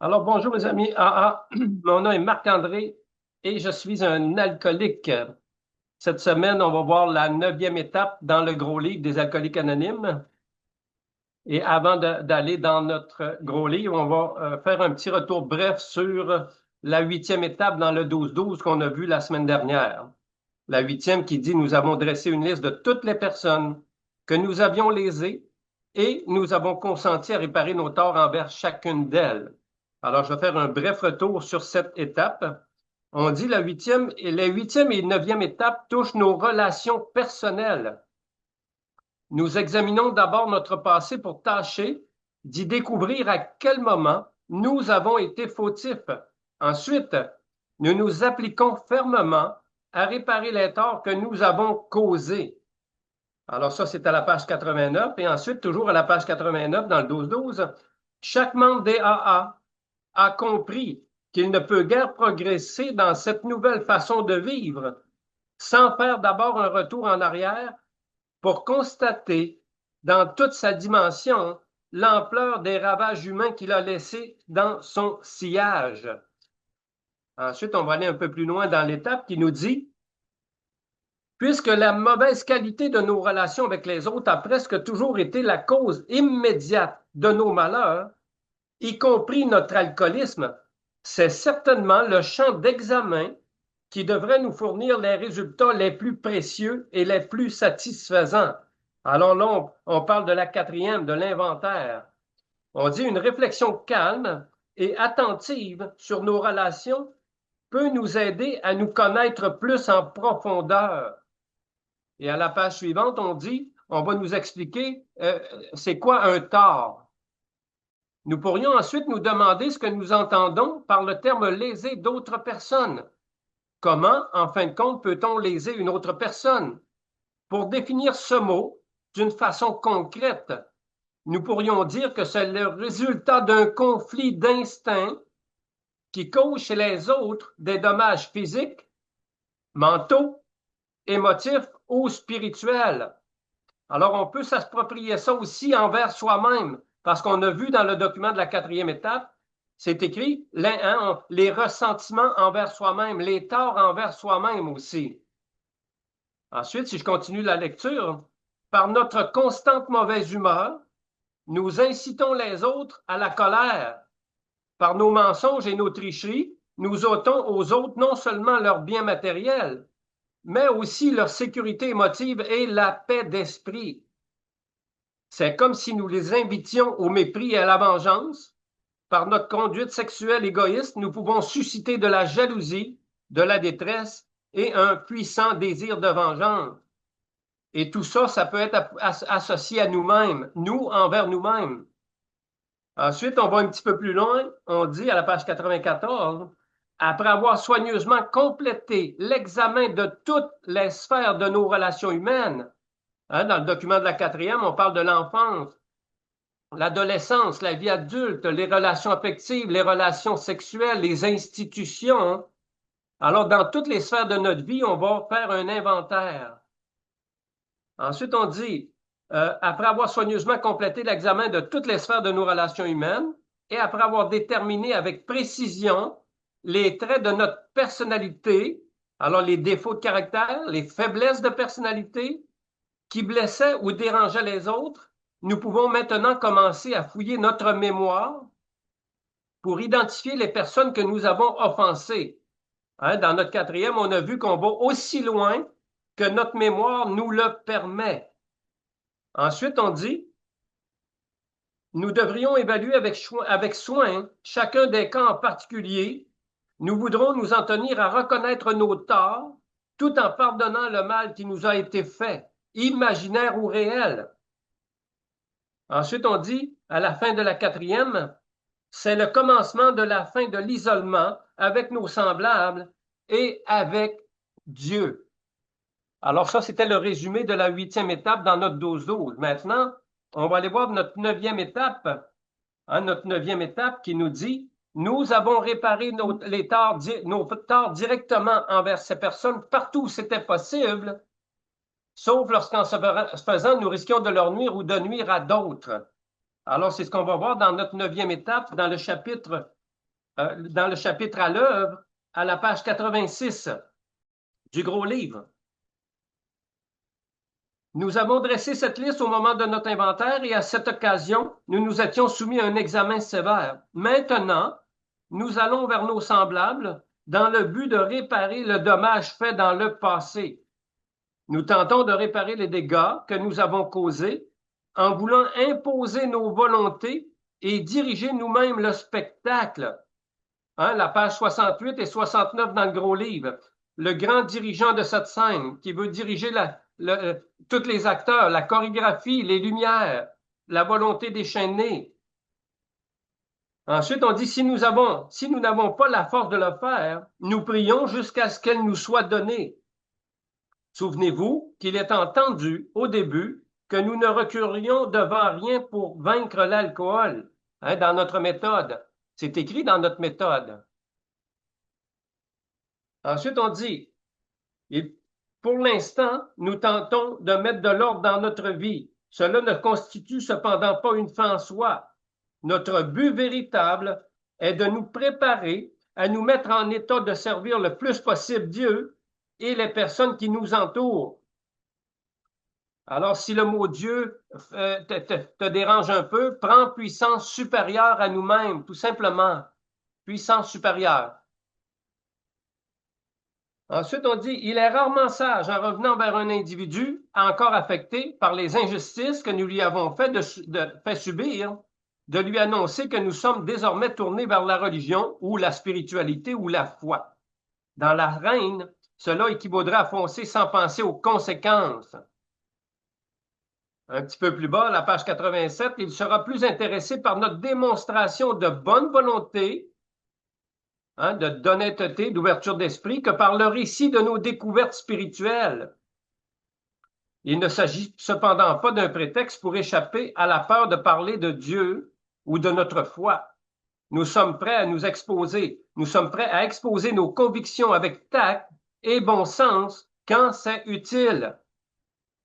Alors, bonjour mes amis. Mon nom est Marc-André et je suis un alcoolique. Cette semaine, on va voir la neuvième étape dans le gros livre des alcooliques anonymes. Et avant d'aller dans notre gros livre, on va faire un petit retour bref sur la huitième étape dans le 12-12 qu'on a vu la semaine dernière. La huitième qui dit, nous avons dressé une liste de toutes les personnes que nous avions lésées et nous avons consenti à réparer nos torts envers chacune d'elles. Alors, je vais faire un bref retour sur cette étape. On dit la huitième et neuvième étape touchent nos relations personnelles. Nous examinons d'abord notre passé pour tâcher d'y découvrir à quel moment nous avons été fautifs. Ensuite, nous nous appliquons fermement à réparer les torts que nous avons causés. Alors ça, c'est à la page 89. Et ensuite, toujours à la page 89, dans le 12-12, chaque membre des AA a compris qu'il ne peut guère progresser dans cette nouvelle façon de vivre sans faire d'abord un retour en arrière pour constater dans toute sa dimension l'ampleur des ravages humains qu'il a laissés dans son sillage. Ensuite, on va aller un peu plus loin dans l'étape qui nous dit, puisque la mauvaise qualité de nos relations avec les autres a presque toujours été la cause immédiate de nos malheurs, y compris notre alcoolisme, c'est certainement le champ d'examen qui devrait nous fournir les résultats les plus précieux et les plus satisfaisants. Alors là, on parle de la quatrième, de l'inventaire. On dit une réflexion calme et attentive sur nos relations peut nous aider à nous connaître plus en profondeur. Et à la page suivante, on dit, on va nous expliquer c'est quoi un tort. Nous pourrions ensuite nous demander ce que nous entendons par le terme léser d'autres personnes. Comment, en fin de compte, peut-on léser une autre personne? Pour définir ce mot d'une façon concrète, nous pourrions dire que c'est le résultat d'un conflit d'instinct qui cause chez les autres des dommages physiques, mentaux, émotifs ou spirituels. Alors, on peut s'approprier ça aussi envers soi-même, parce qu'on a vu dans le document de la quatrième étape, c'est écrit les ressentiments envers soi-même, les torts envers soi-même aussi. Ensuite, si je continue la lecture, par notre constante mauvaise humeur, nous incitons les autres à la colère. Par nos mensonges et nos tricheries, nous ôtons aux autres non seulement leur bien matériel, mais aussi leur sécurité émotive et la paix d'esprit. C'est comme si nous les invitions au mépris et à la vengeance. Par notre conduite sexuelle égoïste, nous pouvons susciter de la jalousie, de la détresse et un puissant désir de vengeance. Et tout ça, ça peut être associé à nous-mêmes, nous envers nous-mêmes. Ensuite, on va un petit peu plus loin. On dit à la page 94, après avoir soigneusement complété l'examen de toutes les sphères de nos relations humaines, dans le document de la quatrième, on parle de l'enfance, l'adolescence, la vie adulte, les relations affectives, les relations sexuelles, les institutions. Alors, dans toutes les sphères de notre vie, on va faire un inventaire. Ensuite, on dit, après avoir soigneusement complété l'examen de toutes les sphères de nos relations humaines et après avoir déterminé avec précision les traits de notre personnalité, alors les défauts de caractère, les faiblesses de personnalité qui blessaient ou dérangeaient les autres, nous pouvons maintenant commencer à fouiller notre mémoire pour identifier les personnes que nous avons offensées. Dans notre quatrième, on a vu qu'on va aussi loin que notre mémoire nous le permet. Ensuite, on dit, nous devrions évaluer avec soin chacun des cas en particulier. Nous voudrons nous en tenir à reconnaître nos torts tout en pardonnant le mal qui nous a été fait, imaginaire ou réel. Ensuite, on dit, à la fin de la quatrième, c'est le commencement de la fin de l'isolement avec nos semblables et avec Dieu. Alors ça, c'était le résumé de la huitième étape dans notre 12-12. Maintenant, on va aller voir notre neuvième étape, notre neuvième étape qui nous dit, nous avons réparé nos torts directement envers ces personnes partout où c'était possible, sauf lorsqu'en se faisant, nous risquions de leur nuire ou de nuire à d'autres. Alors, c'est ce qu'on va voir dans notre neuvième étape, dans le chapitre dans le chapitre à l'œuvre, à la page 86 du gros livre. Nous avons dressé cette liste au moment de notre inventaire et à cette occasion, nous nous étions soumis à un examen sévère. Maintenant, nous allons vers nos semblables dans le but de réparer le dommage fait dans le passé. Nous tentons de réparer les dégâts que nous avons causés en voulant imposer nos volontés et diriger nous-mêmes le spectacle. Hein, la page 68 et 69 dans le gros livre. Le grand dirigeant de cette scène qui veut diriger tous les acteurs, la chorégraphie, les lumières, la volonté déchaînée. Ensuite, on dit, si nous n'avons pas la force de le faire, nous prions jusqu'à ce qu'elle nous soit donnée. Souvenez-vous qu'il est entendu au début que nous ne reculerions devant rien pour vaincre l'alcool, hein, dans notre méthode. C'est écrit dans notre méthode. Ensuite, on dit, pour l'instant, nous tentons de mettre de l'ordre dans notre vie. Cela ne constitue cependant pas une fin en soi. Notre but véritable est de nous préparer à nous mettre en état de servir le plus possible Dieu et les personnes qui nous entourent. Alors, si le mot Dieu te dérange un peu, prends puissance supérieure à nous-mêmes, tout simplement. Puissance supérieure. Ensuite, on dit, il est rarement sage en revenant vers un individu encore affecté par les injustices que nous lui avons fait subir, de lui annoncer que nous sommes désormais tournés vers la religion ou la spiritualité ou la foi. Dans la reine, cela équivaudrait à foncer sans penser aux conséquences. Un petit peu plus bas, la page 87, il sera plus intéressé par notre démonstration de bonne volonté, hein, d'honnêteté, d'ouverture d'esprit, que par le récit de nos découvertes spirituelles. Il ne s'agit cependant pas d'un prétexte pour échapper à la peur de parler de Dieu ou de notre foi. Nous sommes prêts à nous exposer. Nous sommes prêts à exposer nos convictions avec tact et bon sens quand c'est utile.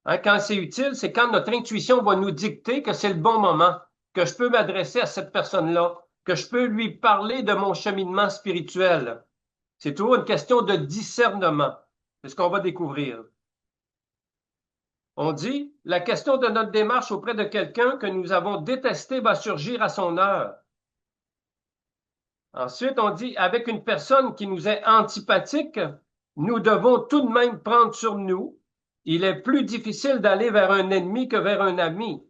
Hein, quand c'est utile, c'est quand notre intuition va nous dicter que c'est le bon moment, que je peux m'adresser à cette personne-là, que je peux lui parler de mon cheminement spirituel. C'est toujours une question de discernement. C'est ce qu'on va découvrir. On dit, la question de notre démarche auprès de quelqu'un que nous avons détesté va surgir à son heure. Ensuite, on dit, avec une personne qui nous est antipathique, nous devons tout de même prendre sur nous. Il est plus difficile d'aller vers un ennemi que vers un ami,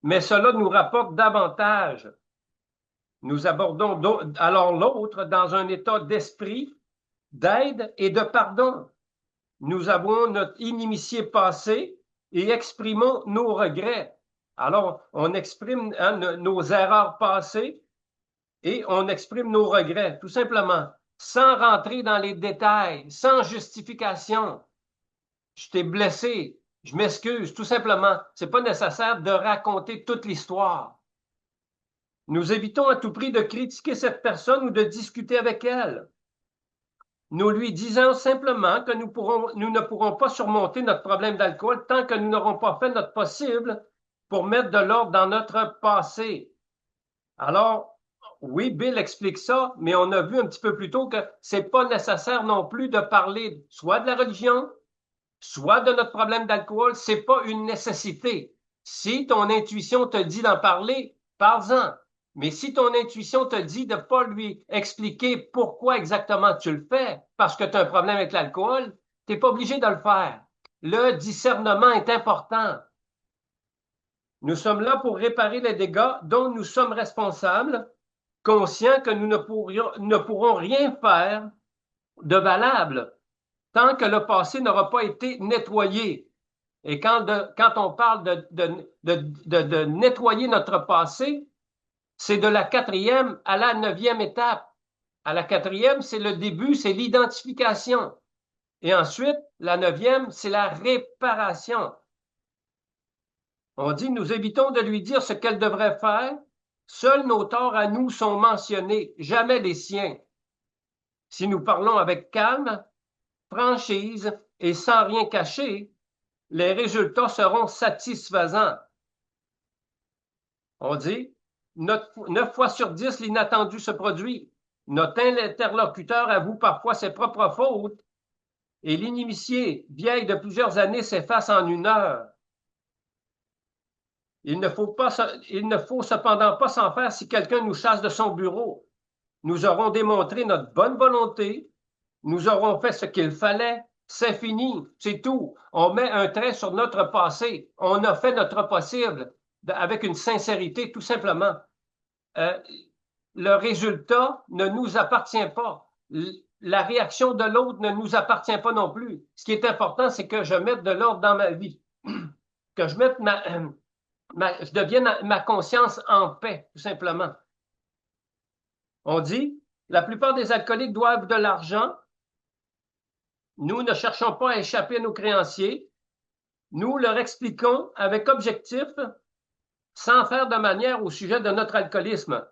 mais cela nous rapporte davantage. Nous abordons alors l'autre dans un état d'esprit, d'aide et de pardon. Nous avons notre inimitié passée et exprimons nos regrets. Alors, on exprime nos erreurs passées et on exprime nos regrets, tout simplement, sans rentrer dans les détails, sans justification. Je t'ai blessé, je m'excuse, tout simplement. Ce n'est pas nécessaire de raconter toute l'histoire. Nous évitons à tout prix de critiquer cette personne ou de discuter avec elle. Nous lui disons simplement que nous ne pourrons pas surmonter notre problème d'alcool tant que nous n'aurons pas fait notre possible pour mettre de l'ordre dans notre passé. Alors, oui, Bill explique ça, mais on a vu un petit peu plus tôt que ce n'est pas nécessaire non plus de parler soit de la religion, soit de notre problème d'alcool. Ce n'est pas une nécessité. Si ton intuition te dit d'en parler, parle-en. Mais si ton intuition te dit de ne pas lui expliquer pourquoi exactement tu le fais, parce que tu as un problème avec l'alcool, tu n'es pas obligé de le faire. Le discernement est important. Nous sommes là pour réparer les dégâts dont nous sommes responsables, conscients que nous ne pourrons rien faire de valable tant que le passé n'aura pas été nettoyé. Et quand on parle de nettoyer notre passé, c'est de la 4e à la 9e étape. À la 4e, c'est le début, c'est l'identification. Et ensuite, la 9e, c'est la réparation. On dit, nous évitons de lui dire ce qu'elle devrait faire. Seuls nos torts à nous sont mentionnés, jamais les siens. Si nous parlons avec calme, franchise et sans rien cacher, les résultats seront satisfaisants. On dit, 9 fois sur 10, l'inattendu se produit. Notre interlocuteur avoue parfois ses propres fautes et l'inimitié vieille de plusieurs années s'efface en une heure. Il ne faut cependant pas s'en faire si quelqu'un nous chasse de son bureau. Nous aurons démontré notre bonne volonté, nous aurons fait ce qu'il fallait, c'est fini, c'est tout. On met un trait sur notre passé, on a fait notre possible avec une sincérité, tout simplement. Euh, le résultat ne nous appartient pas. La réaction de l'autre ne nous appartient pas non plus. Ce qui est important, c'est que je mette de l'ordre dans ma vie, que je mette je devienne ma conscience en paix, tout simplement. On dit, la plupart des alcooliques doivent de l'argent. Nous ne cherchons pas à échapper à nos créanciers. Nous leur expliquons avec objectif, sans faire de manière au sujet de notre alcoolisme.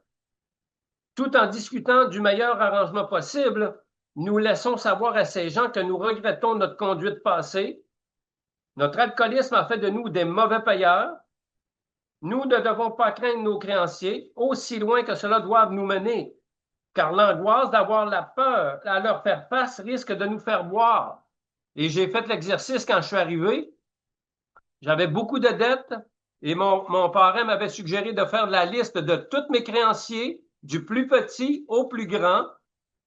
Tout en discutant du meilleur arrangement possible, nous laissons savoir à ces gens que nous regrettons notre conduite passée. Notre alcoolisme a fait de nous des mauvais payeurs. Nous ne devons pas craindre nos créanciers, aussi loin que cela doit nous mener, car l'angoisse d'avoir la peur à leur faire face risque de nous faire boire. Et j'ai fait l'exercice quand je suis arrivé. J'avais beaucoup de dettes et mon parrain m'avait suggéré de faire la liste de tous mes créanciers, du plus petit au plus grand,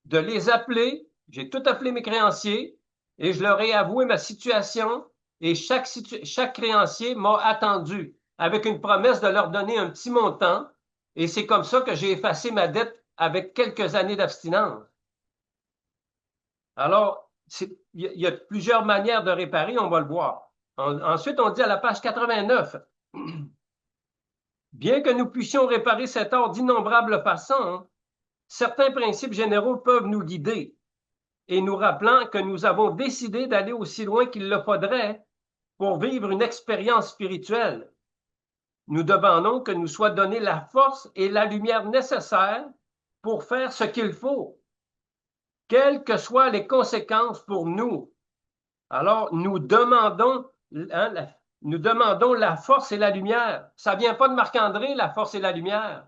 de les appeler. J'ai tout appelé mes créanciers et je leur ai avoué ma situation et chaque créancier m'a attendu avec une promesse de leur donner un petit montant et c'est comme ça que j'ai effacé ma dette avec quelques années d'abstinence. Alors, il y a plusieurs manières de réparer, on va le voir. Ensuite, on dit à la page 89, bien que nous puissions réparer cet art d'innombrables façons, certains principes généraux peuvent nous guider et nous rappelant que nous avons décidé d'aller aussi loin qu'il le faudrait pour vivre une expérience spirituelle. Nous demandons que nous soit donnée la force et la lumière nécessaires pour faire ce qu'il faut, quelles que soient les conséquences pour nous. Alors, nous demandons la force et la lumière. Ça ne vient pas de Marc-André, la force et la lumière.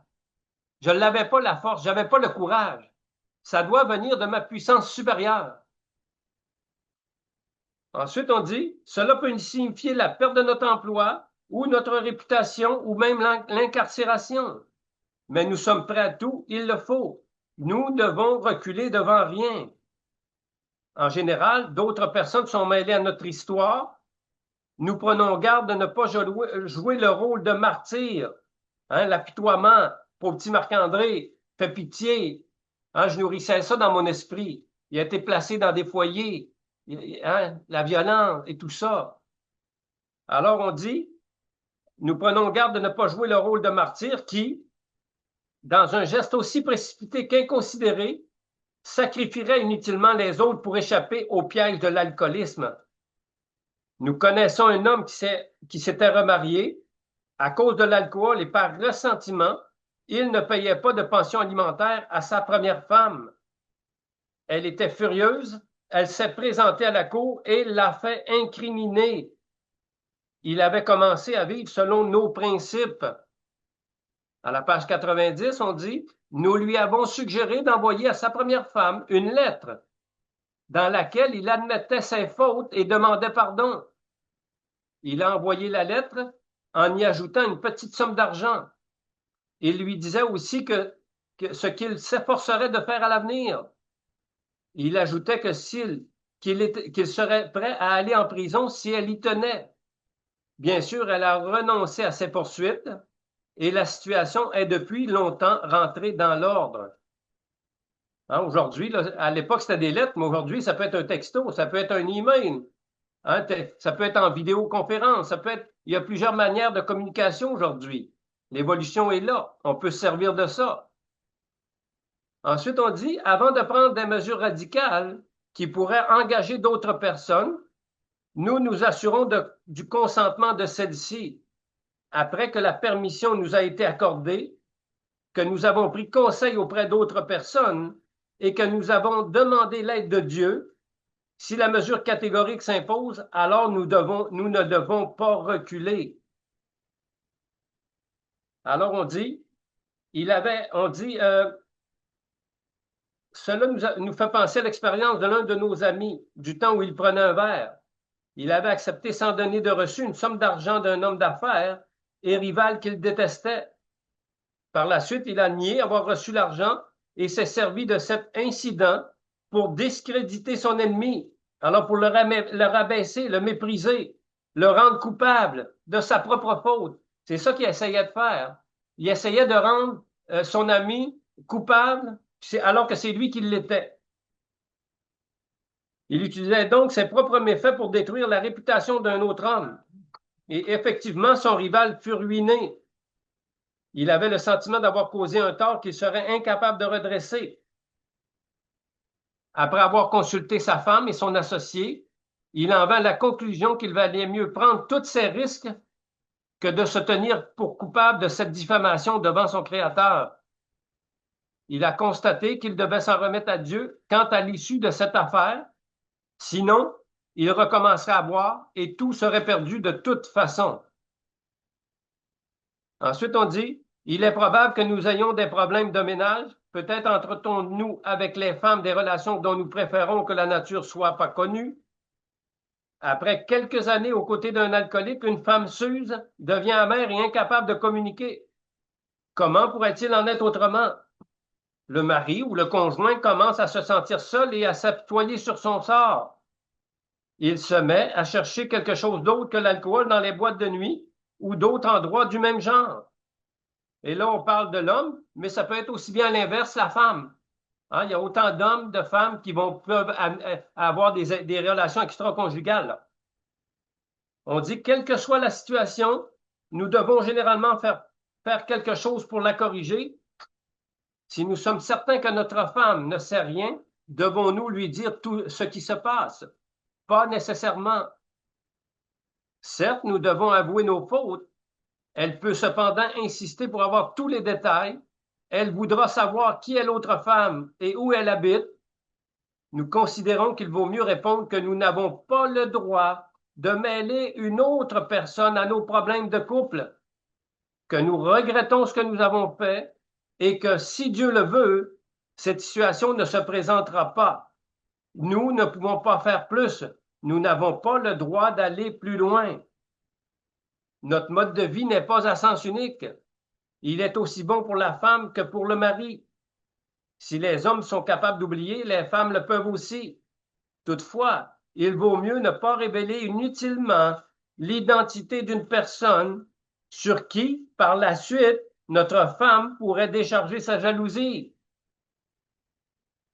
Je ne l'avais pas la force, je n'avais pas le courage. Ça doit venir de ma puissance supérieure. Ensuite, on dit, cela peut signifier la perte de notre emploi ou notre réputation ou même l'incarcération. Mais nous sommes prêts à tout, il le faut. Nous devons reculer devant rien. En général, d'autres personnes sont mêlées à notre histoire. Nous prenons garde de ne pas jouer le rôle de martyr. Hein, l'apitoiement, pauvre petit Marc-André, fais pitié. Hein, je nourrissais ça dans mon esprit. Il a été placé dans des foyers, hein, la violence et tout ça. Alors on dit, nous prenons garde de ne pas jouer le rôle de martyr qui, dans un geste aussi précipité qu'inconsidéré, sacrifierait inutilement les autres pour échapper au piège de l'alcoolisme. Nous connaissons un homme qui s'était remarié à cause de l'alcool et par ressentiment, il ne payait pas de pension alimentaire à sa première femme. Elle était furieuse, elle s'est présentée à la cour et l'a fait incriminer. Il avait commencé à vivre selon nos principes. À la page 90, on dit, nous lui avons suggéré d'envoyer à sa première femme une lettre dans laquelle il admettait ses fautes et demandait pardon. Il a envoyé la lettre en y ajoutant une petite somme d'argent. Il lui disait aussi que ce qu'il s'efforcerait de faire à l'avenir. Il ajoutait qu'il serait prêt à aller en prison si elle y tenait. Bien sûr, elle a renoncé à ses poursuites et la situation est depuis longtemps rentrée dans l'ordre. Hein, aujourd'hui, à l'époque, c'était des lettres, mais aujourd'hui, ça peut être un texto, ça peut être un email, hein, ça peut être en vidéoconférence, il y a plusieurs manières de communication aujourd'hui. L'évolution est là, on peut se servir de ça. Ensuite, on dit, avant de prendre des mesures radicales qui pourraient engager d'autres personnes, nous nous assurons du consentement de celles-ci. Après que la permission nous a été accordée, que nous avons pris conseil auprès d'autres personnes et que nous avons demandé l'aide de Dieu, si la mesure catégorique s'impose, alors nous ne devons pas reculer. Alors on dit, Cela nous fait penser à l'expérience de l'un de nos amis, du temps où il prenait un verre. Il avait accepté sans donner de reçu une somme d'argent d'un homme d'affaires et rival qu'il détestait. Par la suite, il a nié avoir reçu l'argent et s'est servi de cet incident pour discréditer son ennemi. Alors, pour le rabaisser, le mépriser, le rendre coupable de sa propre faute. C'est ça qu'il essayait de faire. Il essayait de rendre son ami coupable alors que c'est lui qui l'était. Il utilisait donc ses propres méfaits pour détruire la réputation d'un autre homme. Et effectivement, son rival fut ruiné. Il avait le sentiment d'avoir causé un tort qu'il serait incapable de redresser. Après avoir consulté sa femme et son associé, il en vint à la conclusion qu'il valait mieux prendre tous ces risques que de se tenir pour coupable de cette diffamation devant son Créateur. Il a constaté qu'il devait s'en remettre à Dieu quant à l'issue de cette affaire, sinon il recommencerait à boire et tout serait perdu de toute façon. Ensuite, on dit, il est probable que nous ayons des problèmes de ménage. Peut-être entretons-nous avec les femmes des relations dont nous préférons que la nature soit pas connue. Après quelques années aux côtés d'un alcoolique, une femme s'use, devient amère et incapable de communiquer. Comment pourrait-il en être autrement? Le mari ou le conjoint commence à se sentir seul et à s'apitoyer sur son sort. Il se met à chercher quelque chose d'autre que l'alcool dans les boîtes de nuit ou d'autres endroits du même genre. Et là, on parle de l'homme, mais ça peut être aussi bien à l'inverse, la femme. Hein, il y a autant d'hommes, de femmes qui peuvent avoir des relations extra-conjugales. On dit, quelle que soit la situation, nous devons généralement faire quelque chose pour la corriger. Si nous sommes certains que notre femme ne sait rien, devons-nous lui dire tout ce qui se passe? Pas nécessairement. Certes, nous devons avouer nos fautes. Elle peut cependant insister pour avoir tous les détails. Elle voudra savoir qui est l'autre femme et où elle habite. Nous considérons qu'il vaut mieux répondre que nous n'avons pas le droit de mêler une autre personne à nos problèmes de couple, que nous regrettons ce que nous avons fait et que si Dieu le veut, cette situation ne se présentera pas. Nous ne pouvons pas faire plus. Nous n'avons pas le droit d'aller plus loin. Notre mode de vie n'est pas à sens unique. Il est aussi bon pour la femme que pour le mari. Si les hommes sont capables d'oublier, les femmes le peuvent aussi. Toutefois, il vaut mieux ne pas révéler inutilement l'identité d'une personne sur qui, par la suite, notre femme pourrait décharger sa jalousie.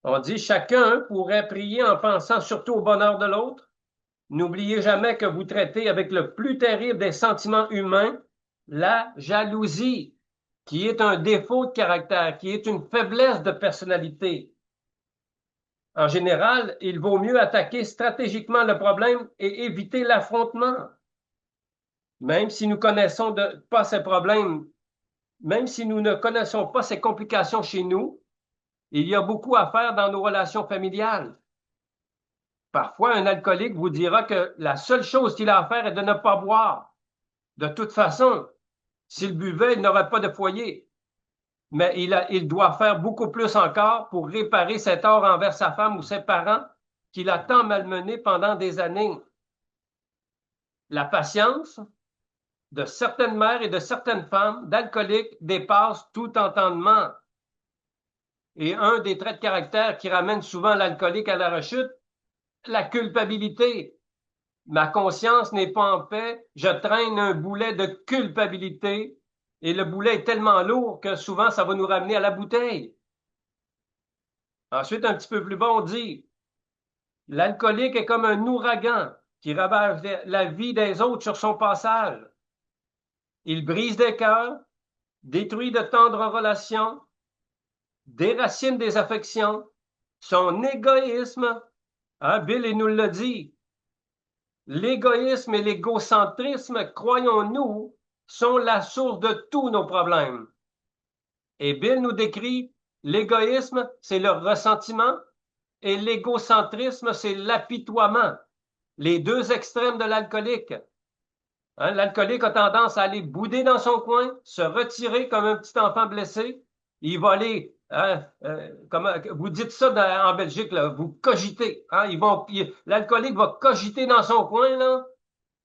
On dit chacun pourrait prier en pensant surtout au bonheur de l'autre. N'oubliez jamais que vous traitez avec le plus terrible des sentiments humains, la jalousie, qui est un défaut de caractère, qui est une faiblesse de personnalité. En général, il vaut mieux attaquer stratégiquement le problème et éviter l'affrontement. Même si nous connaissons pas ces problèmes, même si nous ne connaissons pas ces complications chez nous, il y a beaucoup à faire dans nos relations familiales. Parfois, un alcoolique vous dira que la seule chose qu'il a à faire est de ne pas boire. De toute façon, s'il buvait, il n'aurait pas de foyer. Mais il doit faire beaucoup plus encore pour réparer cet tort envers sa femme ou ses parents qu'il a tant malmené pendant des années. La patience de certaines mères et de certaines femmes d'alcooliques dépasse tout entendement. Et un des traits de caractère qui ramène souvent l'alcoolique à la rechute, la culpabilité. Ma conscience n'est pas en paix, je traîne un boulet de culpabilité et le boulet est tellement lourd que souvent ça va nous ramener à la bouteille. Ensuite, un petit peu plus bas, on dit, l'alcoolique est comme un ouragan qui ravage la vie des autres sur son passage. Il brise des cœurs, détruit de tendres relations, déracine des affections, son égoïsme, hein, Bill il nous l'a dit, l'égoïsme et l'égocentrisme, croyons-nous, sont la source de tous nos problèmes. Et Bill nous décrit l'égoïsme, c'est le ressentiment, et l'égocentrisme, c'est l'apitoiement. Les deux extrêmes de l'alcoolique. Hein, l'alcoolique a tendance à aller bouder dans son coin, se retirer comme un petit enfant blessé. Il va aller, hein, comment, vous dites ça en Belgique, là, vous cogitez. Hein, l'alcoolique va cogiter dans son coin, là.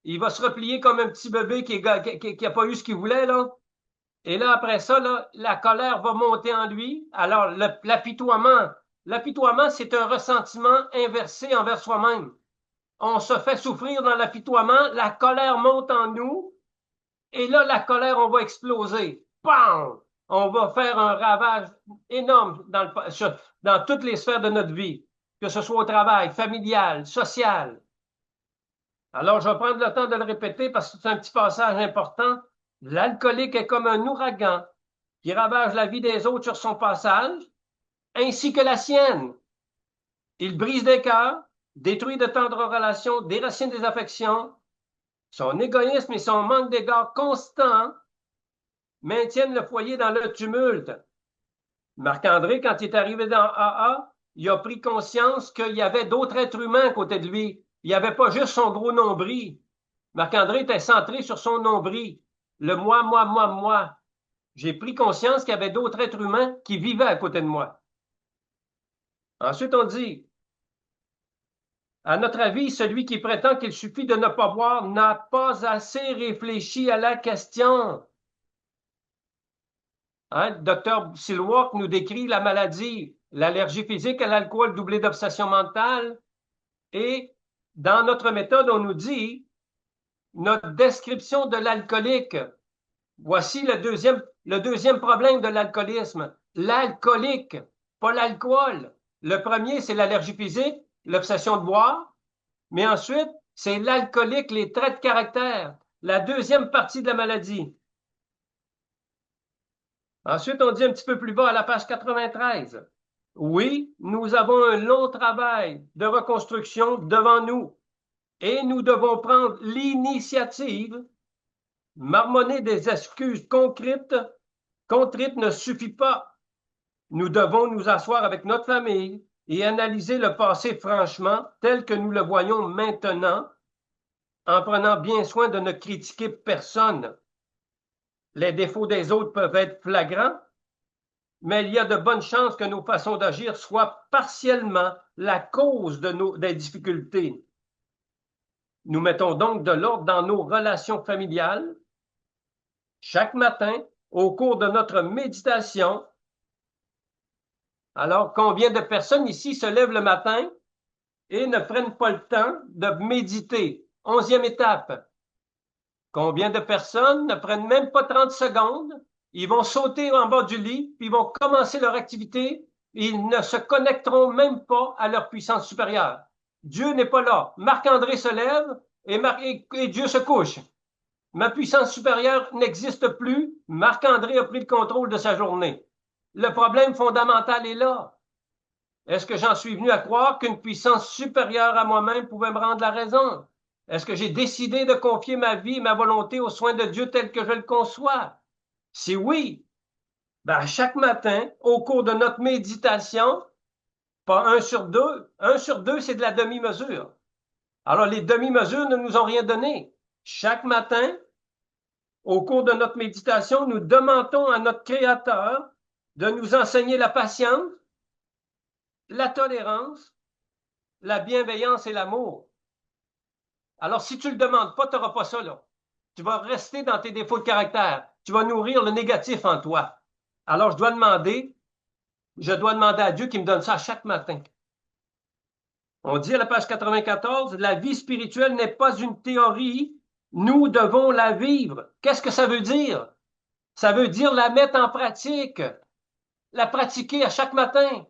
Il va se replier comme un petit bébé qui a pas eu ce qu'il voulait, là. Et là, après ça, là, la colère va monter en lui. Alors, l'apitoiement, c'est un ressentiment inversé envers soi-même. On se fait souffrir dans l'apitoiement, la colère monte en nous, et là, la colère, on va exploser. Bam! On va faire un ravage énorme dans toutes les sphères de notre vie, que ce soit au travail, familial, social. Alors, je vais prendre le temps de le répéter parce que c'est un petit passage important. L'alcoolique est comme un ouragan qui ravage la vie des autres sur son passage, ainsi que la sienne. Il brise des cœurs, détruit de tendres relations, déracine des affections. Son égoïsme et son manque d'égard constant maintiennent le foyer dans le tumulte. Marc-André, quand il est arrivé dans AA, il a pris conscience qu'il y avait d'autres êtres humains à côté de lui. Il n'y avait pas juste son gros nombril. Marc-André était centré sur son nombril. Le moi, moi, moi, moi. J'ai pris conscience qu'il y avait d'autres êtres humains qui vivaient à côté de moi. Ensuite, on dit, à notre avis, celui qui prétend qu'il suffit de ne pas boire n'a pas assez réfléchi à la question. Hein? Le docteur Silwalk nous décrit la maladie, l'allergie physique à l'alcool doublée d'obsession mentale. Et dans notre méthode, on nous dit notre description de l'alcoolique. Voici le deuxième problème de l'alcoolisme. L'alcoolique, pas l'alcool. Le premier, c'est l'allergie physique, l'obsession de boire. Mais ensuite, c'est l'alcoolique, les traits de caractère. La deuxième partie de la maladie. Ensuite, on dit un petit peu plus bas à la page 93. Oui, nous avons un long travail de reconstruction devant nous et nous devons prendre l'initiative. Marmonner des excuses contrites ne suffit pas. Nous devons nous asseoir avec notre famille et analyser le passé franchement tel que nous le voyons maintenant en prenant bien soin de ne critiquer personne. Les défauts des autres peuvent être flagrants, mais il y a de bonnes chances que nos façons d'agir soient partiellement la cause des difficultés. Nous mettons donc de l'ordre dans nos relations familiales. Chaque matin, au cours de notre méditation, alors combien de personnes ici se lèvent le matin et ne prennent pas le temps de méditer? 11e étape. Combien de personnes ne prennent même pas 30 secondes? Ils vont sauter en bas du lit, puis ils vont commencer leur activité. Ils ne se connecteront même pas à leur puissance supérieure. Dieu n'est pas là. Marc-André se lève et Dieu se couche. Ma puissance supérieure n'existe plus. Marc-André a pris le contrôle de sa journée. Le problème fondamental est là. Est-ce que j'en suis venu à croire qu'une puissance supérieure à moi-même pouvait me rendre la raison? Est-ce que j'ai décidé de confier ma vie et ma volonté aux soins de Dieu tel que je le conçois? Si oui, ben chaque matin, au cours de notre méditation, pas 1/2, 1/2, c'est de la demi-mesure. Alors, les demi-mesures ne nous ont rien donné. Chaque matin, au cours de notre méditation, nous demandons à notre Créateur de nous enseigner la patience, la tolérance, la bienveillance et l'amour. Alors, si tu ne le demandes pas, tu n'auras pas ça, là. Tu vas rester dans tes défauts de caractère. Tu vas nourrir le négatif en toi. Alors, je dois demander à Dieu qu'il me donne ça chaque matin. On dit à la page 94, la vie spirituelle n'est pas une théorie, nous devons la vivre. Qu'est-ce que ça veut dire? Ça veut dire la mettre en pratique, la pratiquer à chaque matin.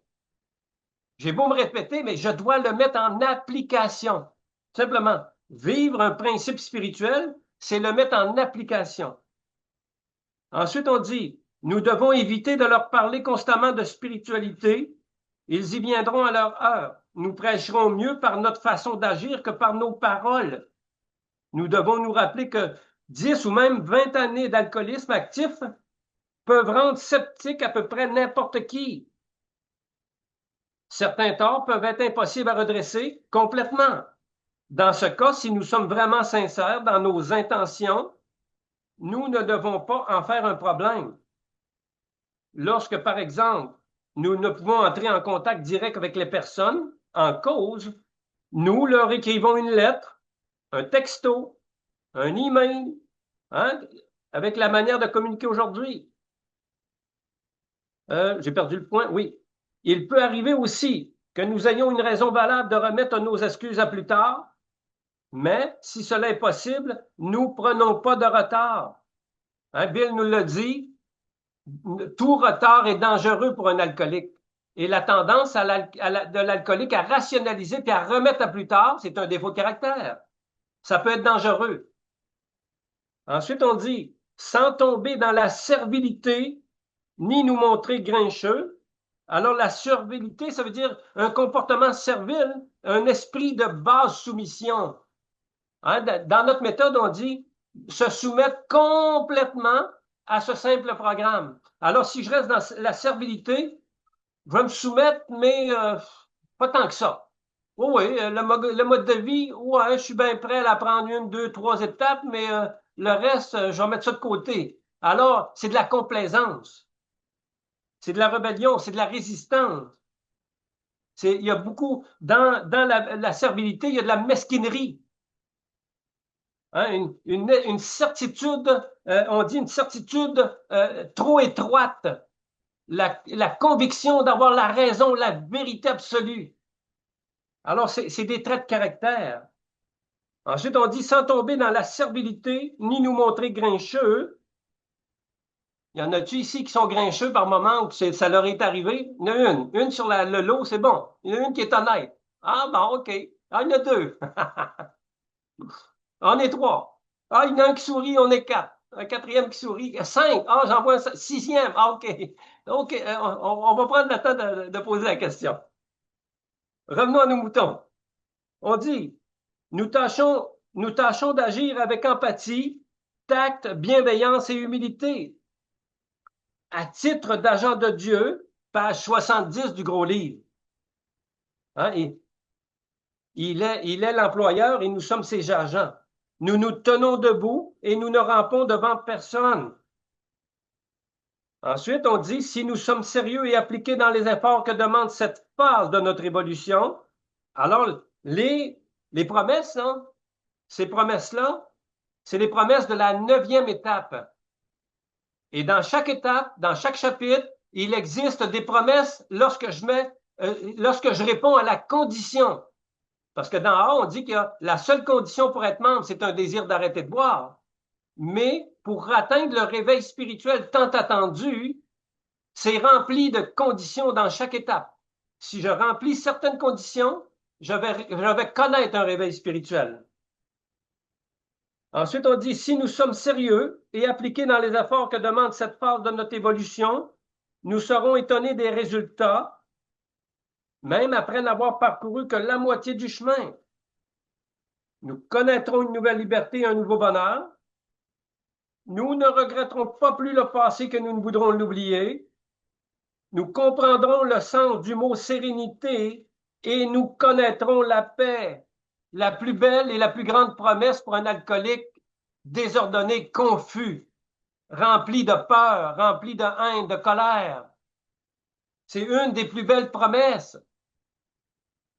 J'ai beau me répéter, mais je dois le mettre en application. Simplement, vivre un principe spirituel, c'est le mettre en application. Ensuite, on dit, nous devons éviter de leur parler constamment de spiritualité. Ils y viendront à leur heure. Nous prêcherons mieux par notre façon d'agir que par nos paroles. Nous devons nous rappeler que 10 ou même 20 années d'alcoolisme actif peuvent rendre sceptique à peu près n'importe qui. Certains torts peuvent être impossibles à redresser complètement. Dans ce cas, si nous sommes vraiment sincères dans nos intentions, nous ne devons pas en faire un problème. lorsque, par exemple, nous ne pouvons entrer en contact direct avec les personnes en cause, nous leur écrivons une lettre, un texto, un email, hein, avec la manière de communiquer aujourd'hui. J'ai perdu le point, oui. Il peut arriver aussi que nous ayons une raison valable de remettre nos excuses à plus tard, mais si cela est possible, nous ne prenons pas de retard. Hein, Bill nous l'a dit, tout retard est dangereux pour un alcoolique. Et la tendance de l'alcoolique à rationaliser puis à remettre à plus tard, c'est un défaut de caractère. Ça peut être dangereux. Ensuite, on dit, sans tomber dans la servilité, ni nous montrer grincheux. Alors, la servilité, ça veut dire un comportement servile, un esprit de basse soumission. Hein? Dans notre méthode, on dit se soumettre complètement à ce simple programme. Alors, si je reste dans la servilité, je vais me soumettre, mais pas tant que ça. Oh oui, le mode de vie, ouais, je suis bien prêt à prendre une, deux, trois étapes, mais le reste, je vais mettre ça de côté. Alors, c'est de la complaisance, c'est de la rébellion, c'est de la résistance. Il y a beaucoup, dans la servilité, il y a de la mesquinerie. Hein, une certitude, on dit une certitude trop étroite, la conviction d'avoir la raison, la vérité absolue. Alors, c'est des traits de caractère. Ensuite, on dit sans tomber dans la servilité, ni nous montrer grincheux. Il y en a-tu ici qui sont grincheux par moment où ça leur est arrivé? Il y en a une sur le lot, c'est bon. Il y en a une qui est honnête. Ah bon, OK. Ah, il y en a deux. On est trois. Ah, il y en a un qui sourit, on est quatre. Un quatrième qui sourit. Cinq. Ah, j'en vois un sixième. Ah, OK. OK, on va prendre le temps de poser la question. Revenons à nos moutons. On dit, nous tâchons d'agir avec empathie, tact, bienveillance et humilité. À titre d'agent de Dieu, page 70 du gros livre. Hein, il est l'employeur et nous sommes ses agents. Nous nous tenons debout et nous ne rampons devant personne. Ensuite, on dit, si nous sommes sérieux et appliqués dans les efforts que demande cette phase de notre évolution, alors les promesses, hein, ces promesses-là, c'est les promesses de la 9e étape. Et dans chaque étape, dans chaque chapitre, il existe des promesses lorsque je réponds à la condition. Parce que dans A, on dit que la seule condition pour être membre, c'est un désir d'arrêter de boire. Mais pour atteindre le réveil spirituel tant attendu, c'est rempli de conditions dans chaque étape. Si je remplis certaines conditions, je vais connaître un réveil spirituel. Ensuite, on dit, si nous sommes sérieux et appliqués dans les efforts que demande cette phase de notre évolution, nous serons étonnés des résultats, même après n'avoir parcouru que la moitié du chemin. Nous connaîtrons une nouvelle liberté et un nouveau bonheur. Nous ne regretterons pas plus le passé que nous ne voudrons l'oublier. Nous comprendrons le sens du mot sérénité et nous connaîtrons la paix, la plus belle et la plus grande promesse pour un alcoolique désordonné, confus, rempli de peur, rempli de haine, de colère. C'est une des plus belles promesses.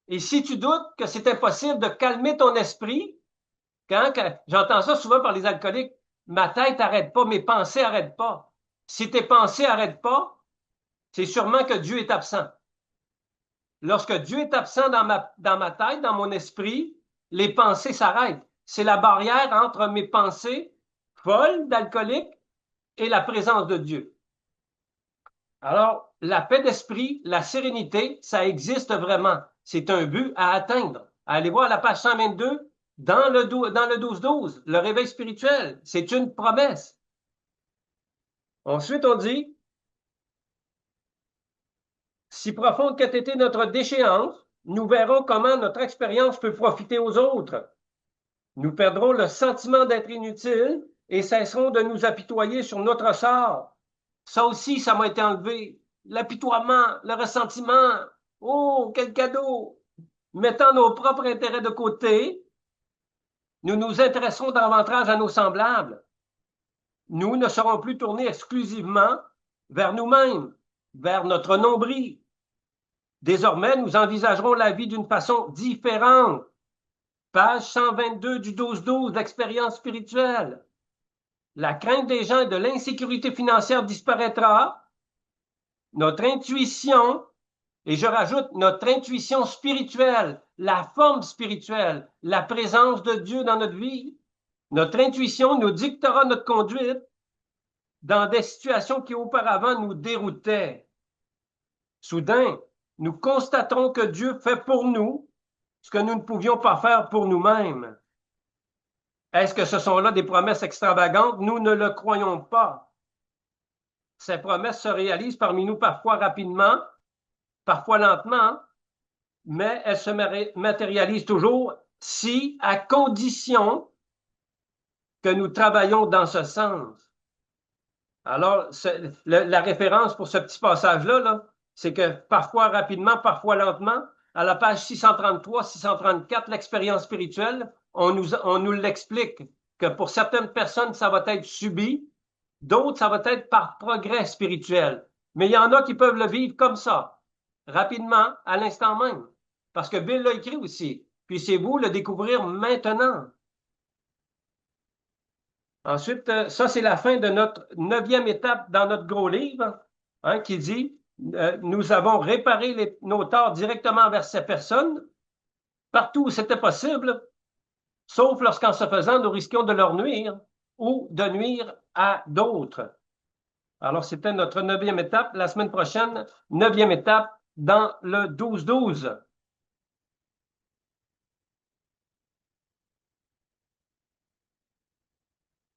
Et si tu doutes que c'est impossible de calmer ton esprit, quand j'entends ça souvent par les alcooliques, ma tête n'arrête pas, mes pensées n'arrêtent pas. Si tes pensées n'arrêtent pas, c'est sûrement que Dieu est absent. Lorsque Dieu est absent dans ma tête, dans mon esprit, les pensées s'arrêtent. C'est la barrière entre mes pensées folles d'alcoolique et la présence de Dieu. Alors, la paix d'esprit, la sérénité, ça existe vraiment. C'est un but à atteindre. Allez voir la page 122 dans le 12-12, le réveil spirituel. C'est une promesse. Ensuite, on dit, si profonde qu'ait été notre déchéance, nous verrons comment notre expérience peut profiter aux autres. Nous perdrons le sentiment d'être inutiles et cesserons de nous apitoyer sur notre sort. Ça aussi, ça m'a été enlevé. L'apitoiement, le ressentiment. Oh, quel cadeau! Mettant nos propres intérêts de côté, nous nous intéresserons davantage à nos semblables. Nous ne serons plus tournés exclusivement vers nous-mêmes, vers notre nombril. Désormais, nous envisagerons la vie d'une façon différente. Page 122 du 12-12 d'expérience spirituelle. La crainte des gens et de l'insécurité financière disparaîtra. Notre intuition, et je rajoute notre intuition spirituelle, la forme spirituelle, la présence de Dieu dans notre vie, notre intuition nous dictera notre conduite dans des situations qui auparavant nous déroutaient. Soudain, nous constaterons que Dieu fait pour nous ce que nous ne pouvions pas faire pour nous-mêmes. Est-ce que ce sont là des promesses extravagantes? Nous ne le croyons pas. Ces promesses se réalisent parmi nous parfois rapidement, parfois lentement, mais elles se matérialisent toujours si, à condition que nous travaillons dans ce sens. Alors, la référence pour ce petit passage-là, là, c'est que parfois rapidement, parfois lentement, à la page 633-634, l'expérience spirituelle, on nous l'explique que pour certaines personnes, ça va être subi, d'autres, ça va être par progrès spirituel. Mais il y en a qui peuvent le vivre comme ça, rapidement, à l'instant même. Parce que Bill l'a écrit aussi. Puis c'est vous le découvrir maintenant. Ensuite, ça, c'est la fin de notre 9e étape dans notre gros livre, hein, qui dit nous avons réparé nos torts directement vers ces personnes, partout où c'était possible, sauf lorsqu'en se faisant, nous risquions de leur nuire ou de nuire à d'autres. Alors, c'était notre 9e étape. La semaine prochaine, 9e étape dans le 12-12.